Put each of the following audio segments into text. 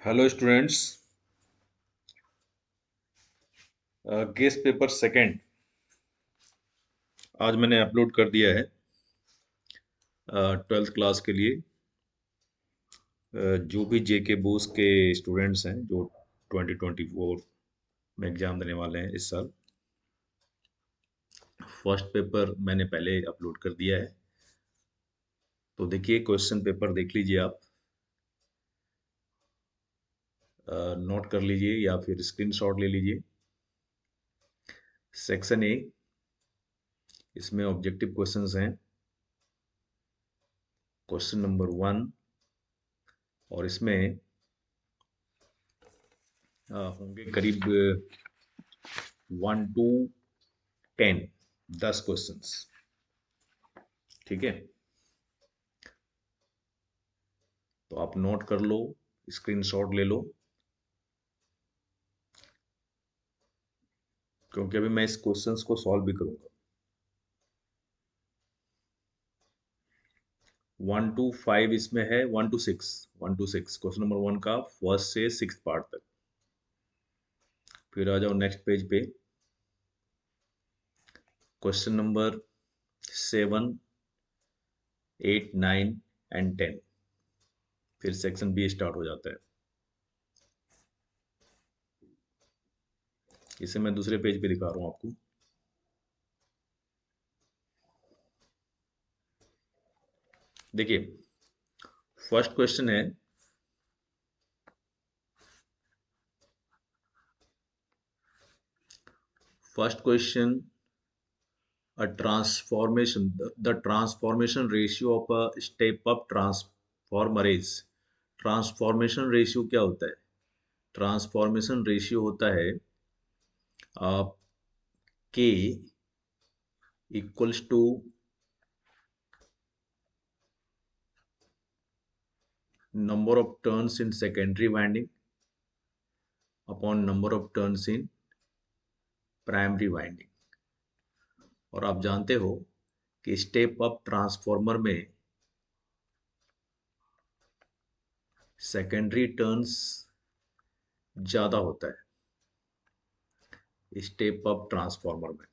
Hello students. Guest paper second आज मैंने upload कर दिया है 12th क्लास के लिए। जो भी जेके बोस के स्टूडेंट्स हैं जो 2024 में एग्ज़ाम देने वाले हैं इस साल, फर्स्ट पेपर मैंने पहले अपलोड कर दिया है। तो देखिए, क्वेश्चन पेपर देख लीजिए, आप नोट कर लीजिए या फिर स्क्रीनशॉट ले लीजिए। सेक्शन ए, इसमें ऑब्जेक्टिव क्वेश्चंस हैं, क्वेश्चन नंबर 1, और इसमें होंगे करीब 1 to 10, 10 क्वेश्चंस। ठीक है, तो आप नोट कर लो, स्क्रीनशॉट ले लो, क्योंकि अभी मैं इस क्वेश्चंस को सॉल्व भी करूंगा। 1 to 5 इसमें है, 1 to 6 क्वेश्चन नंबर 1 का फर्स्ट से 6th पार्ट तक। फिर आ जाओ नेक्स्ट पेज पे, क्वेश्चन नंबर 7, 8, 9 एंड 10। फिर सेक्शन बी स्टार्ट हो जाता है। इसे मैं दूसरे पेज पे दिखा रहा हूँ आपको। देखिए, फर्स्ट क्वेश्चन है, first question, a transformation, the transformation ratio of a step up transformer is। Transformation ratio क्या होता है? ट्रांसफॉर्मेशन रेशियो होता है के equals to number of turns in secondary winding upon number of turns in primary winding. और आप जानते हो कि स्टेप अप ट्रांसफॉर्मर में सेकेंडरी टर्न्स ज्यादा होता है स्टेप अप ट्रांसफॉर्मर में।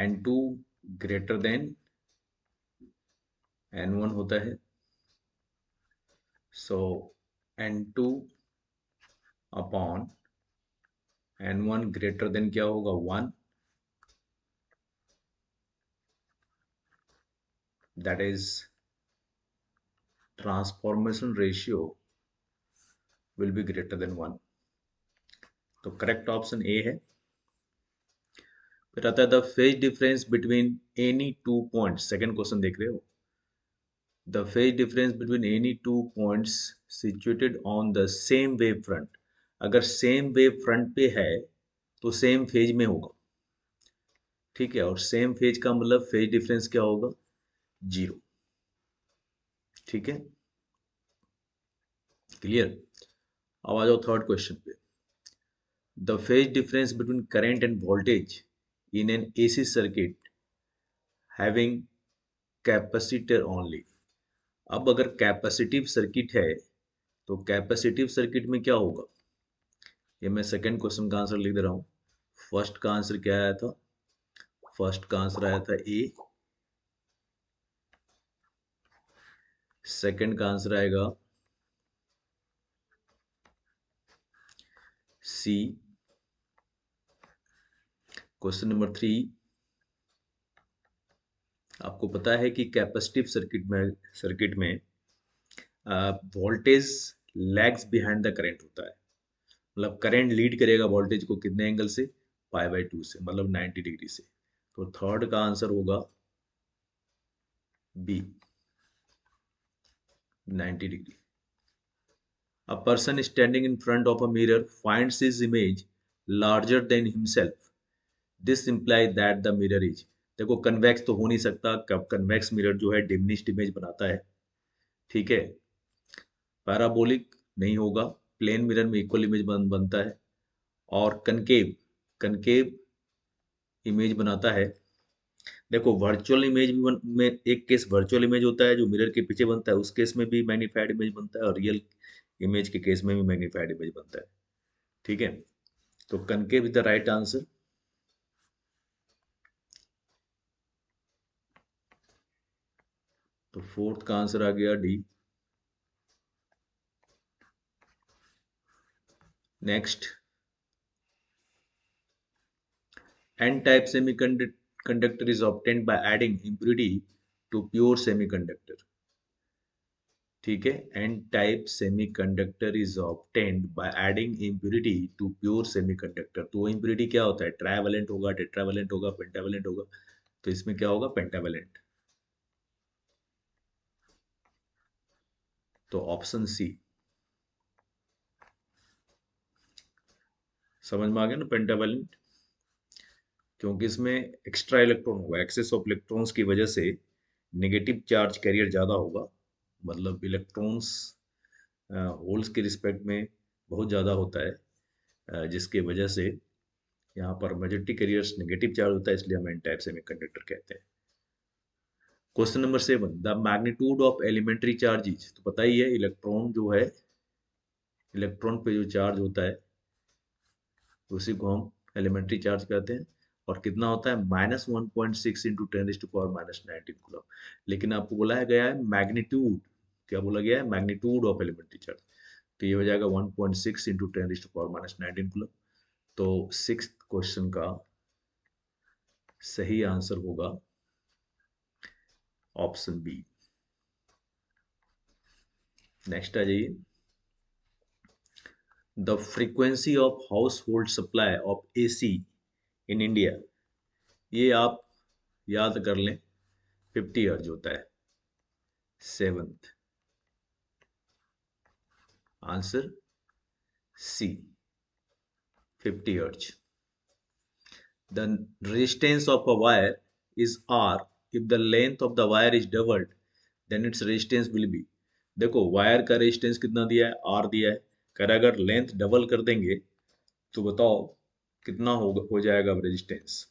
N2 ग्रेटर देन N1 होता है, सो N2 upon N1 greater than क्या होगा? 1, that is transformation ratio will be greater than 1। तो करेक्ट ऑप्शन ए है। फिर आता है the phase difference between any two points. Second question देख रहे हो, the phase difference between any two points situated on the same wave front. अगर same wave front पे है तो सेम फेज में होगा। ठीक है, और सेम फेज का मतलब फेज डिफरेंस क्या होगा? 0। ठीक है, क्लियर। अब आ जाओ थर्ड क्वेश्चन पे। The phase difference between current end voltage in an AC circuit having capacitor only. अब अगर कैपेसिटिव सर्किट है तो कैपेसिटिव सर्किट में क्या होगा? ये मैं सेकंड क्वेश्चन का आंसर लिख दे रहा हूँ। फर्स्ट का आंसर क्या आया था? फर्स्ट का आंसर आया था ए। सेकंड का आंसर आएगा सी। क्वेश्चन नंबर 3, आपको पता है कि कैपेसिटिव सर्किट में voltage lags behind the current होता है। मतलब करंट लीड करेगा वोल्टेज को कितने एंगल से? पाई/2 से, मतलब 90 डिग्री से। तो थर्ड का आंसर होगा B, 90 degree. A person standing in front of a mirror finds his image larger than himself. This implies that the mirror is। देखो, कन्वेक्स तो हो नहीं सकता, कन्वेक्स मिरर जो है डिमिनिश्ड इमेज बनाता है। ठीक है, पैराबोलिक नहीं होगा, प्लेन मिरर में इक्वल इमेज बनता है। और कनकेव कनकेव इमेज बनाता है। देखो वर्चुअल इमेज भी में एक केस वर्चुअल इमेज होता है जो मिरर के पीछे बनता है, उस केस में भी मैग्नीफाइड इमेज बनता है, और रियल इमेज के केस में भी मैग्नीफाइड इमेज बनता है। ठीक है, तो concave is the right answer. तो फोर्थ का आंसर आ गया D. Next, N type semiconductor is obtained by adding impurity to pure semiconductor. ठीक है, N type semiconductor is obtained by adding impurity to pure semiconductor. तो वो impurity क्या होता है? ट्राइवेलेंट होगा, टेट्रावेलेंट होगा, पेंटावेलेंट होगा। तो इसमें क्या होगा? पेंटावेलेंट। तो ऑप्शन सी। समझ में आ गया ना पेंटावेलेंट? क्योंकि इसमें एक्स्ट्रा इलेक्ट्रॉन होगा, एक्सेस ऑफ इलेक्ट्रॉन्स की वजह से नेगेटिव चार्ज कैरियर ज़्यादा होगा। मतलब इलेक्ट्रॉन्स होल्स के रिस्पेक्ट में बहुत ज़्यादा होता है, जिसके वजह से यहाँ पर मेजॉरिटी कैरियर्स नेगेटिव चार्ज होता है, इसलिए हम एन टाइप सेमीकंडक्टर कहते हैं। Question number 7, the magnitude of elementary charges. तो पता ही है, इलेक्ट्रॉन जो है, इलेक्ट्रॉन पे जो चार्ज होता है उसी को हम एलिमेंट्री चार्ज कहते हैं। और कितना होता है? -1.6 इंटू 10⁻⁻19 कूलम। लेकिन आपको बोला गया है मैग्नीट्यूड। क्या बोला गया है? Magnitude of elementary charge. तो ये हो जाएगा 1.6 इंटू 10⁻⁻19 कूलम। तो सिक्स क्वेश्चन का सही आंसर होगा ऑप्शन बी। नेक्स्ट आ जाइए। The frequency of household supply of AC in India. ये आप याद कर लें, 50 हर्ज होता है। सेवंथ आंसर सी, 50 हर्ज। The resistance of a wire is R. If the length of the wire is doubled, then its resistance will be। देखो वायर का रेजिस्टेंस कितना दिया है? R दिया है। कर अगर लेंथ डबल कर देंगे तो बताओ कितना हो जाएगा रेजिस्टेंस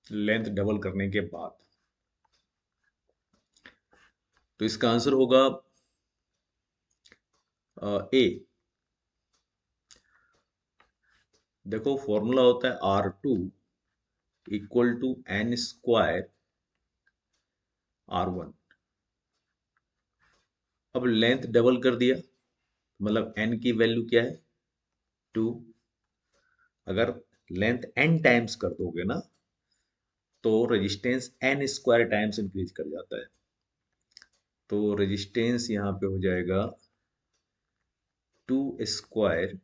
लेंथ डबल करने के बाद? तो इसका आंसर होगा ए। देखो फॉर्मूला होता है R2 equal to N square R1। अब लेंथ डबल कर दिया, मतलब एन की वैल्यू क्या है? 2। अगर लेंथ एन टाइम्स कर दोगे ना तो resistance N square times increase कर जाता है। तो रेजिस्टेंस यहाँ पे हो जाएगा 2 स्क्वायर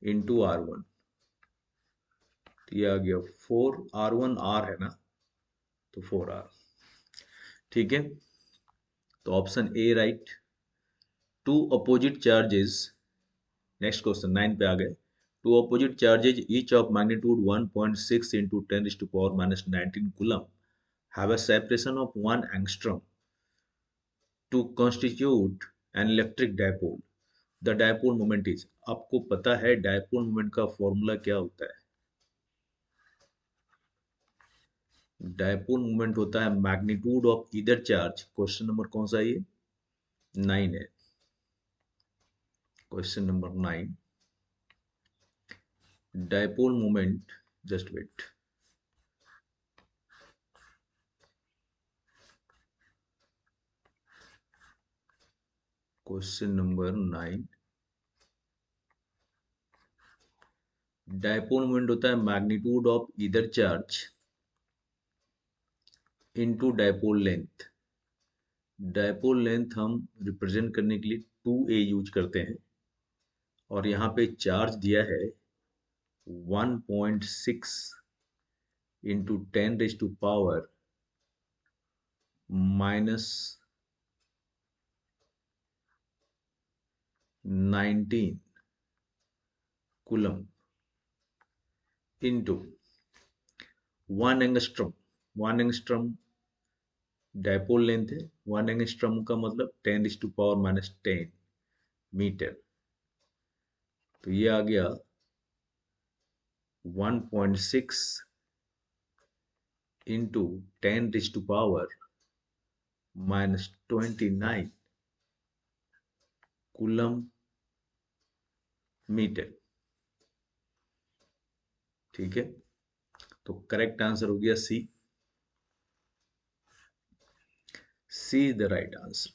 इंटू R1। तो ये आ गया 4। R1 R है ना, तो 4R। ठीक है, तो option A right. Two opposite charges. Next question 9 पे आ गए। Two opposite charges each of magnitude 1.6 into 10⁻⁻19 coulomb have a separation of 1 angstrom to constitute an electric dipole. The dipole moment is। आपको पता है dipole moment का formula क्या होता है? डायपोल मोमेंट होता है magnitude of either charge. Question number कौन सा है ये? 9 है। Question number 9, dipole moment. Just wait. Question number 9, dipole moment होता है magnitude of either charge into dipole length. Dipole length हम रिप्रेजेंट करने के लिए 2a यूज करते हैं, और यहाँ पे चार्ज दिया है 1.6 into 10⁻⁻19 coulomb into 1 angstrom. 1 angstrom dipole length है, 1 एंगस्ट्रॉम का मतलब 10⁻⁻10 मीटर। तो ये आ गया 1.6 इंटू 10⁻⁻29 कूलम मीटर। ठीक है, तो करेक्ट आंसर हो गया C. C is the right answer.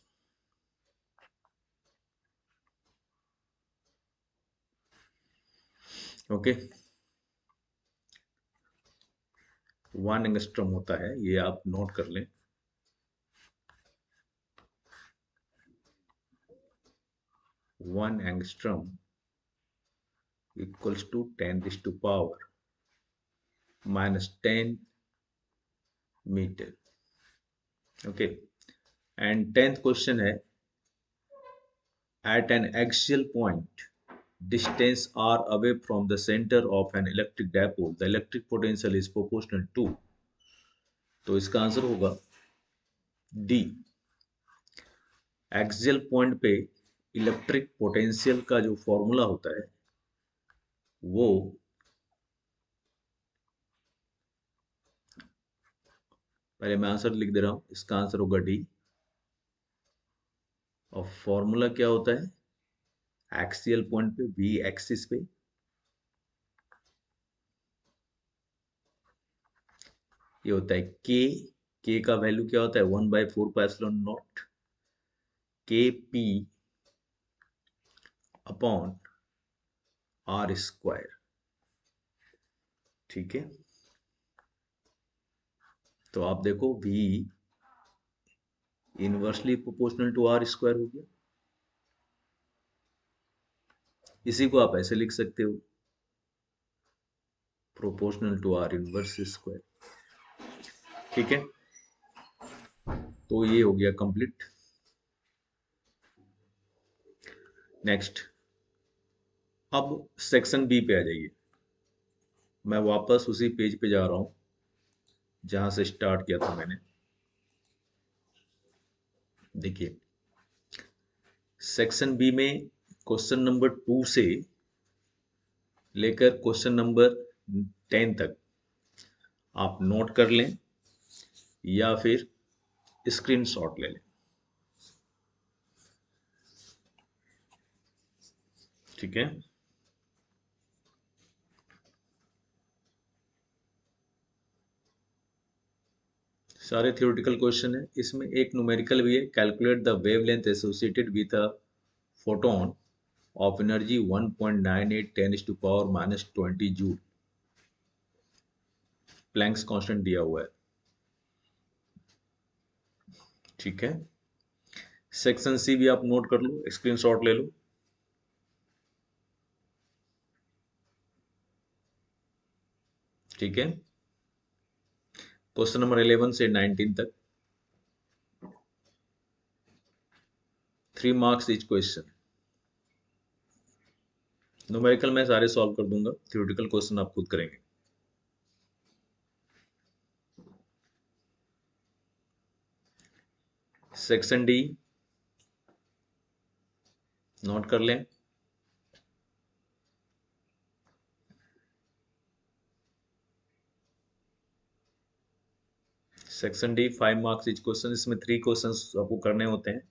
Okay, 1 angstrom होता है, ये आप नोट कर लें। One angstrom equals to 10⁻⁻10 metre. Okay, and 10th question है, at an axial point distance r away from the center of an electric dipole the electric potential is proportional to। तो इसका answer होगा D. Axial point पे electric potential का जो formula होता है वो पहले मैं आंसर लिख दे रहा हूं, इसका आंसर होगा डी। और फॉर्मूला क्या होता है एक्सियल पॉइंट पे वी एक्सिस पे, ये होता है के का वैल्यू क्या होता है 1/4πε0 के पी अपॉन आर स्क्वायर। ठीक है, तो आप देखो v inversely proportional to R square हो गया। इसी को आप ऐसे लिख सकते हो proportional to R inverse square. ठीक है, तो ये हो गया कंप्लीट। नेक्स्ट, अब सेक्शन बी पे आ जाइए। मैं वापस उसी पेज पे जा रहा हूं जहां से स्टार्ट किया था मैंने। देखिए, सेक्शन बी में क्वेश्चन नंबर 2 से लेकर क्वेश्चन नंबर 10 तक आप नोट कर लें या फिर स्क्रीनशॉट ले लें। ठीक है, सारे थियोरेटिकल क्वेश्चन है, इसमें एक न्यूमेरिकल भी है। Calculate the wavelength associated with a photon of energy 1.98 10⁻⁻20 joule. Planck's constant दिया हुआ है। ठीक है, सेक्शन सी भी आप नोट कर लो, स्क्रीनशॉट ले लो। ठीक है, क्वेश्चन नंबर 11 से 19 तक 3 मार्क्स इच क्वेश्चन। न्यूमेरिकल मैं सारे सॉल्व कर दूंगा, थ्योरेटिकल क्वेश्चन आप खुद करेंगे। सेक्शन डी नोट कर लें। Section D 5 marks each question, इसमें 3 क्वेश्चन आपको करने होते हैं।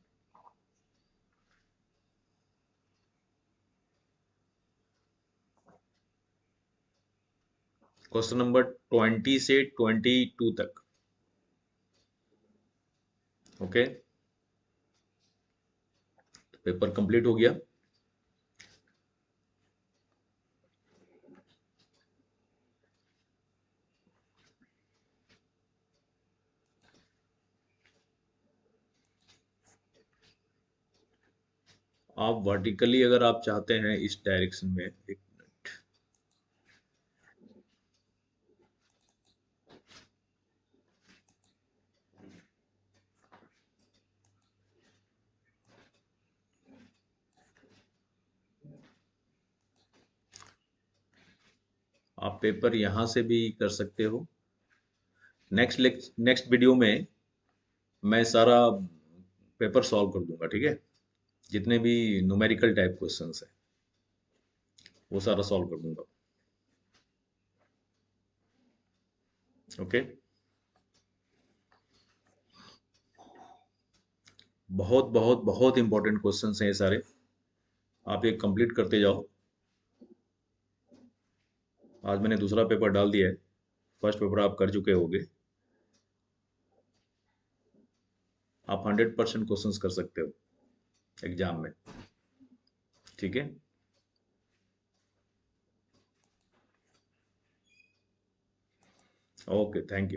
क्वेश्चन नंबर 20 से 22 तक। ओके, तो पेपर कंप्लीट हो गया। आप वर्टिकली अगर आप चाहते हैं इस डायरेक्शन में, एक मिनट, आप पेपर यहां से भी कर सकते हो। नेक्स्ट वीडियो में मैं सारा पेपर सॉल्व कर दूंगा, ठीक है। जितने भी न्यूमेरिकल टाइप क्वेश्चंस हैं वो सारा सॉल्व कर दूंगा। ओके। बहुत बहुत बहुत इंपॉर्टेंट क्वेश्चंस हैं ये सारे, आप ये कंप्लीट करते जाओ। आज मैंने दूसरा पेपर डाल दिया है, फर्स्ट पेपर आप कर चुके होगे। आप 100% क्वेश्चंस कर सकते हो एग्जाम में, ठीक है। Okay, thank you.